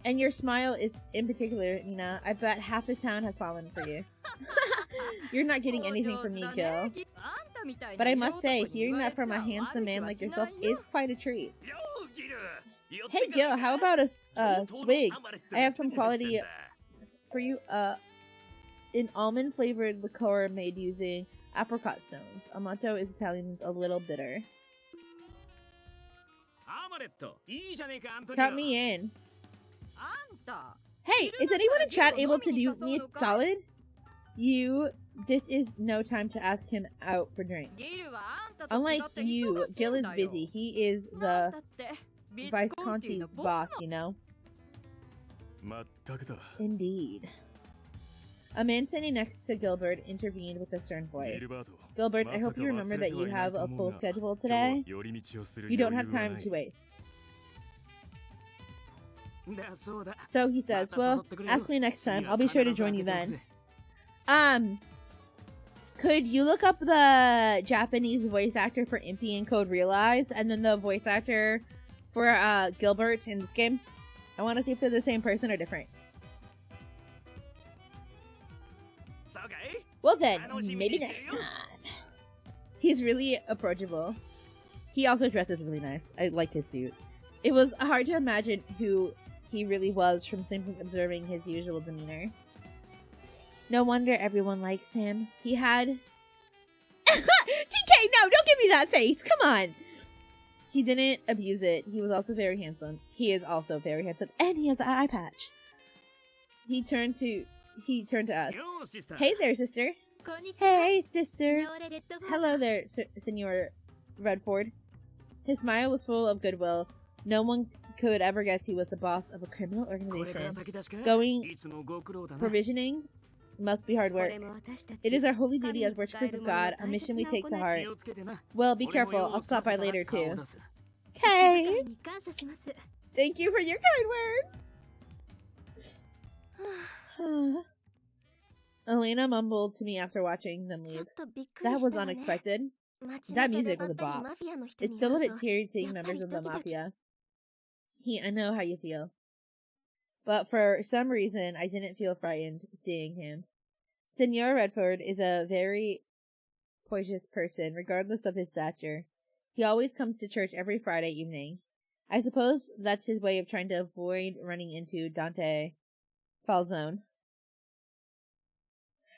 And your smile is in particular, Nina. I bet half the town has fallen for you. You're not getting anything from me, Gil. But I must say, hearing that from a handsome man like yourself is quite a treat. Hey, Gil, how about a swig? I have some quality for you. An almond-flavored liqueur made using apricot stones. Amato is Italian, means a little bitter. Count me in. Hey, is anyone in chat able to do me a solid? This is no time to ask him out for drinks. Unlike you, Gil is busy. He is the Visconti's boss, you know? Indeed. A man standing next to Gilbert intervened with a stern voice. Gilbert, I hope you remember that you have a full schedule today. You don't have time to waste. So he says, well, ask me next time. I'll be sure to join you then. Could you look up the Japanese voice actor for Impy in Code Realize, and then the voice actor for Gilbert in this game? I want to see if they're the same person or different. Well then, maybe next time. He's really approachable. He also dresses really nice. I like his suit. It was hard to imagine who he really was from simply observing his usual demeanor. No wonder everyone likes him. He had... TK, no, don't give me that face! Come on! He didn't abuse it. He was also very handsome. He is also very handsome. And he has an eye patch. He turned to us. Hey there, sister. Hey, sister. Hello there, Senor Redford. His smile was full of goodwill. No one could ever guess he was the boss of a criminal organization. Going provisioning must be hard work. It is our holy duty as worshippers of God, a mission we take to heart. Well, be careful. I'll stop by later, too. Okay. Thank you for your kind words. Elena mumbled to me after watching them leave. That was unexpected. That music was a bop. It's still a bit teary seeing members of the Mafia. I know how you feel. But for some reason, I didn't feel frightened seeing him. Senor Redford is a very poised person, regardless of his stature. He always comes to church every Friday evening. I suppose that's his way of trying to avoid running into Dante Falzone.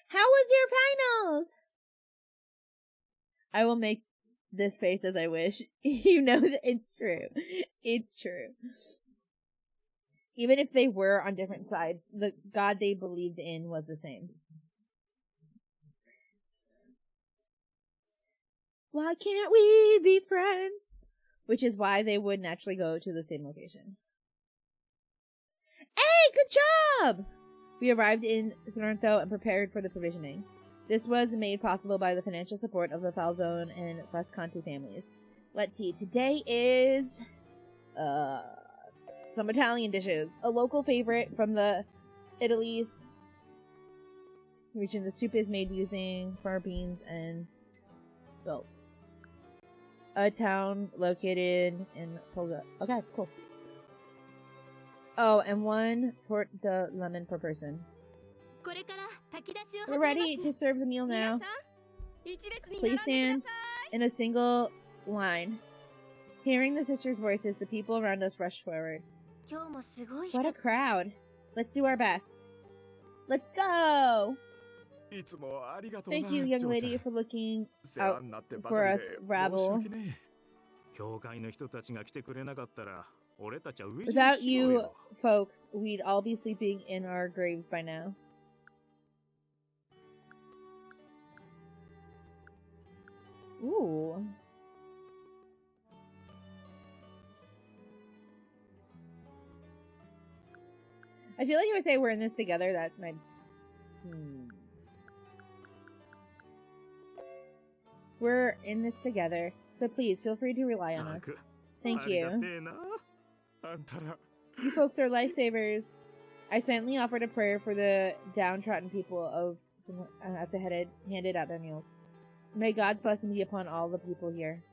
How was your finals? I will make this face as I wish. You know that it's true. It's true. Even if they were on different sides, the God they believed in was the same. Why can't we be friends? Which is why they would naturally go to the same location. Hey, good job! We arrived in Sorrento and prepared for the provisioning. This was made possible by the financial support of the Falzone and Frascanti families. Let's see, today is some Italian dishes. A local favorite from the Italy's region. The soup is made using far beans and spelt. A town located in Polga. Okay, cool. Oh, and 1 port de lemon per person. We're ready to serve the meal now. Please stand in a single line. Hearing the sisters' voices, the people around us rushed forward. What a crowd. Let's do our best. Let's go! Thank you, young lady, for looking out for us, rabble. Without you folks, we'd all be sleeping in our graves by now. Ooh. I feel like if I say we're in this together, that might... We're in this together, so please feel free to rely on us. Thank you. You folks are lifesavers. I silently offered a prayer for the downtrodden people of as they handed out their meals. May God's blessing be upon all the people here.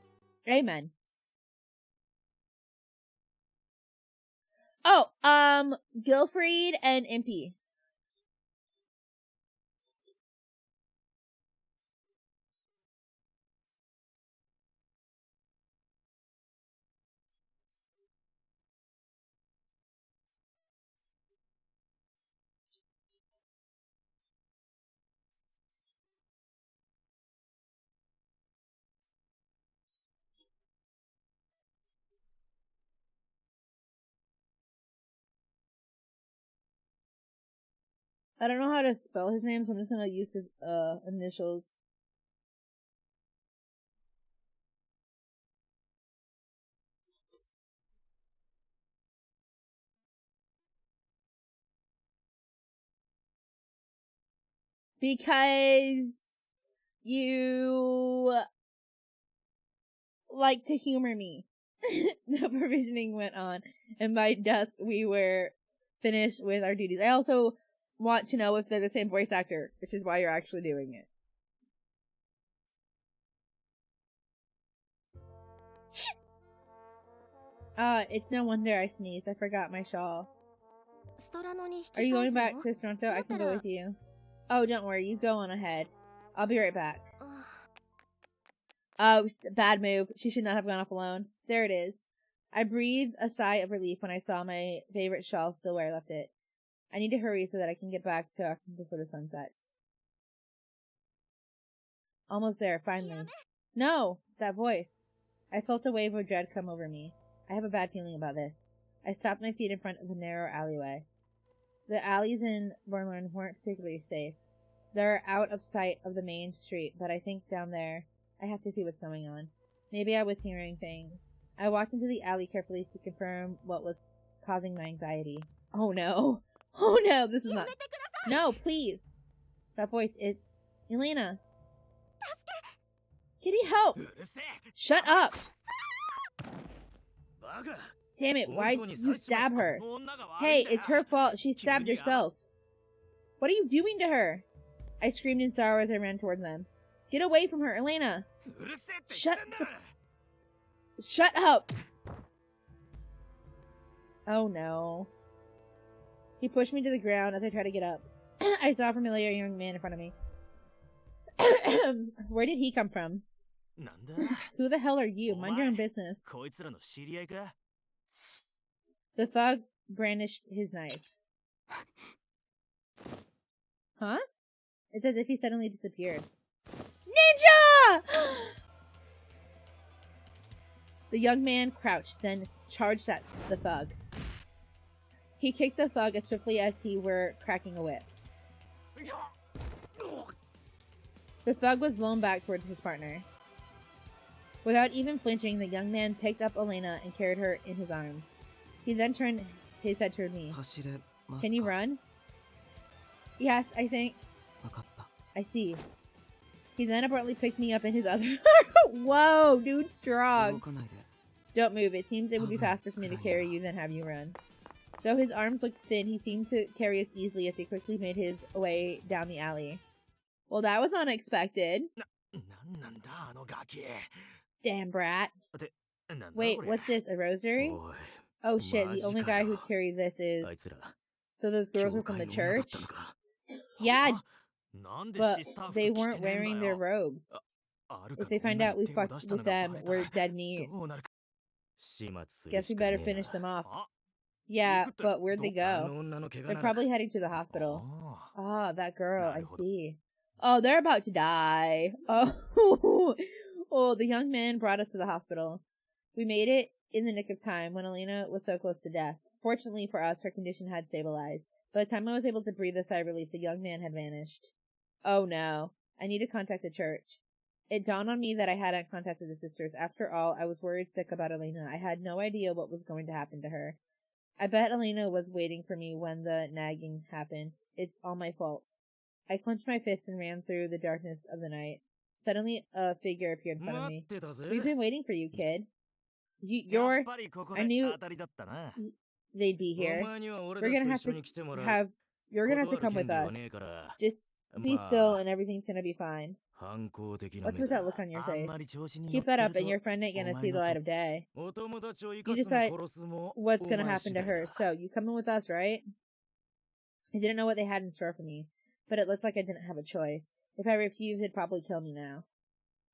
Amen. Oh, Gilfried and Impy. I don't know how to spell his name, so I'm just gonna use his initials. Because you like to humor me. The provisioning went on, and by dusk we were finished with our duties. I also want to know if they're the same voice actor, which is why you're actually doing it. It's no wonder I sneezed. I forgot my shawl. Are you going back to Toronto? I can go with you. Oh, don't worry. You go on ahead. I'll be right back. Oh, bad move. She should not have gone off alone. There it is. I breathed a sigh of relief when I saw my favorite shawl still where I left it. I need to hurry so that I can get back to Auckland before the sun sets. Almost there, finally. No! That voice. I felt a wave of dread come over me. I have a bad feeling about this. I stopped my feet in front of a narrow alleyway. The alleys in Bornland weren't particularly safe. They're out of sight of the main street, but I think down there, I have to see what's going on. Maybe I was hearing things. I walked into the alley carefully to confirm what was causing my anxiety. Oh no! Oh no, this is not— No, please! That voice, it's Elena. Kitty, help! Shut up! Damn it, why'd you stab her? Hey, it's her fault. She stabbed herself. What are you doing to her? I screamed in sorrow as I ran toward them. Get away from her, Elena! Shut up! Oh no. He pushed me to the ground as I tried to get up. I saw a familiar young man in front of me. Where did he come from? Who the hell are you? Mind your own business. The thug brandished his knife. Huh? It's as if he suddenly disappeared. Ninja! The young man crouched, then charged at the thug. He kicked the thug as swiftly as he were cracking a whip. The thug was blown back towards his partner. Without even flinching, the young man picked up Elena and carried her in his arms. He then turned his head toward me. Can you run? Yes, I think. I see. He then abruptly picked me up in his other arm. Whoa, dude, strong. Don't move. It seems it would be faster for me to carry you than have you run. Though his arms looked thin, he seemed to carry us easily as he quickly made his way down the alley. Well, that was unexpected. Damn brat. Wait, what's this? A rosary? Oh shit, the only guy who'd carry this is... So those girls were from the church? Yeah, but they weren't wearing their robes. If they find out we fucked with them, we're dead meat. Guess we better finish them off. Yeah, but where'd they go? They're probably heading to the hospital. Ah, that girl, I see. Oh, they're about to die. Oh, oh, the young man brought us to the hospital. We made it in the nick of time when Elena was so close to death. Fortunately for us, her condition had stabilized. By the time I was able to breathe a sigh of relief, the young man had vanished. Oh no, I need to contact the church. It dawned on me that I hadn't contacted the sisters. After all, I was worried sick about Elena. I had no idea what was going to happen to her. I bet Elena was waiting for me when the nagging happened. It's all my fault. I clenched my fists and ran through the darkness of the night. Suddenly, a figure appeared in front of me. We've been waiting for you, kid. You're... I knew they'd be here. We're gonna have to you're gonna have to come with us. Just be still and everything's gonna be fine. What's with that look on your face? Keep that up and your friend ain't gonna see the light of day. You decide what's gonna happen to her. So, you coming with us, right? I didn't know what they had in store for me, but it looked like I didn't have a choice. If I refused, they'd probably kill me now.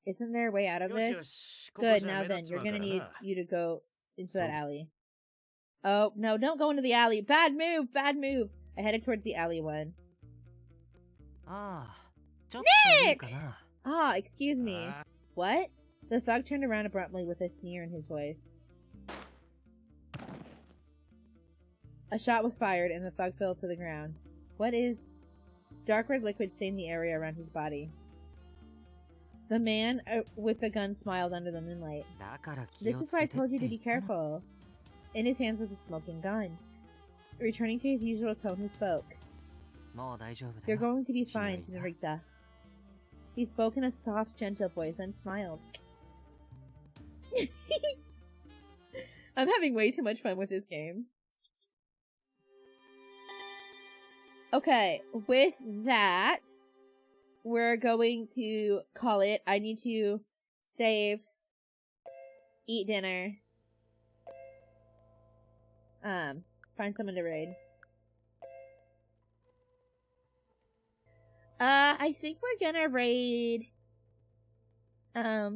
Isn't there a way out of this? Good, now then, you're gonna need you to go into that alley. Oh, no, don't go into the alley. Bad move, bad move. I headed towards the alley one. Nick! Excuse me. What? The thug turned around abruptly with a sneer in his voice. A shot was fired and the thug fell to the ground. What is... Dark red liquid stained the area around his body. The man with the gun smiled under the moonlight. This is why I told you to be careful. In his hands was a smoking gun. Returning to his usual tone, he spoke. You're going to be fine, Senorita. He spoke in a soft, gentle voice and smiled. I'm having way too much fun with this game. Okay, with that, we're going to call it. I need to save, eat dinner, find someone to raid. I think we're gonna raid, I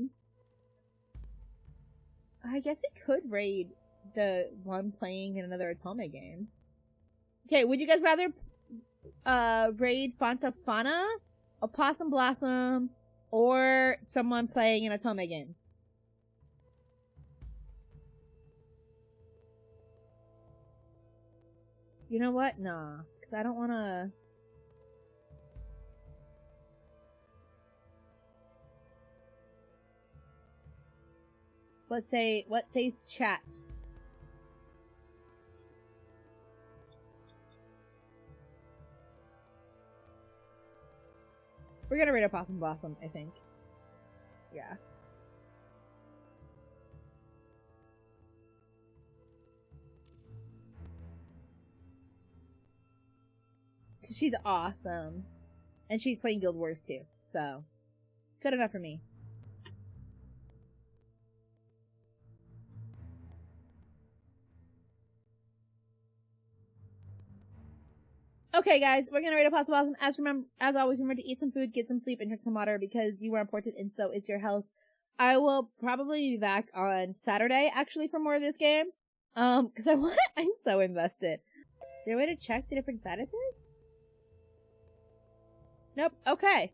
guess we could raid the one playing in another Otome game. Okay, would you guys rather, raid Fanta Fana, Opossum Blossom, or someone playing an Otome game? You know what? Nah, because I don't want to... What says chat? We're gonna rate Opossum Blossom, I think. Yeah. Cause she's awesome. And she's playing Guild Wars too, so. Good enough for me. Okay, guys, we're gonna rate Opossum Blossom. As always, remember to eat some food, get some sleep, and drink some water because you are important and so is your health. I will probably be back on Saturday, actually, for more of this game. Cause I'm so invested. Is there a way to check the different statuses? Nope. Okay.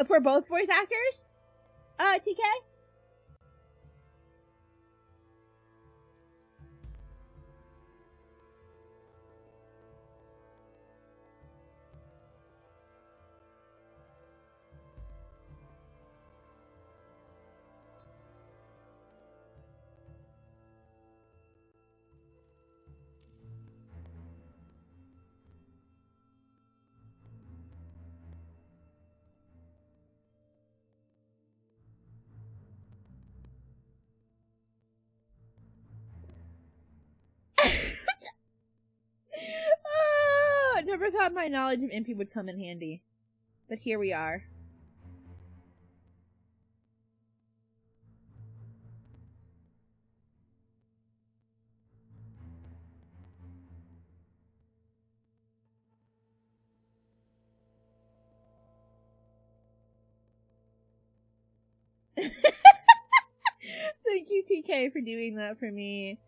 For both voice actors? TK? Oh, I never thought my knowledge of Impy would come in handy. But here we are. Thank you, TK, for doing that for me.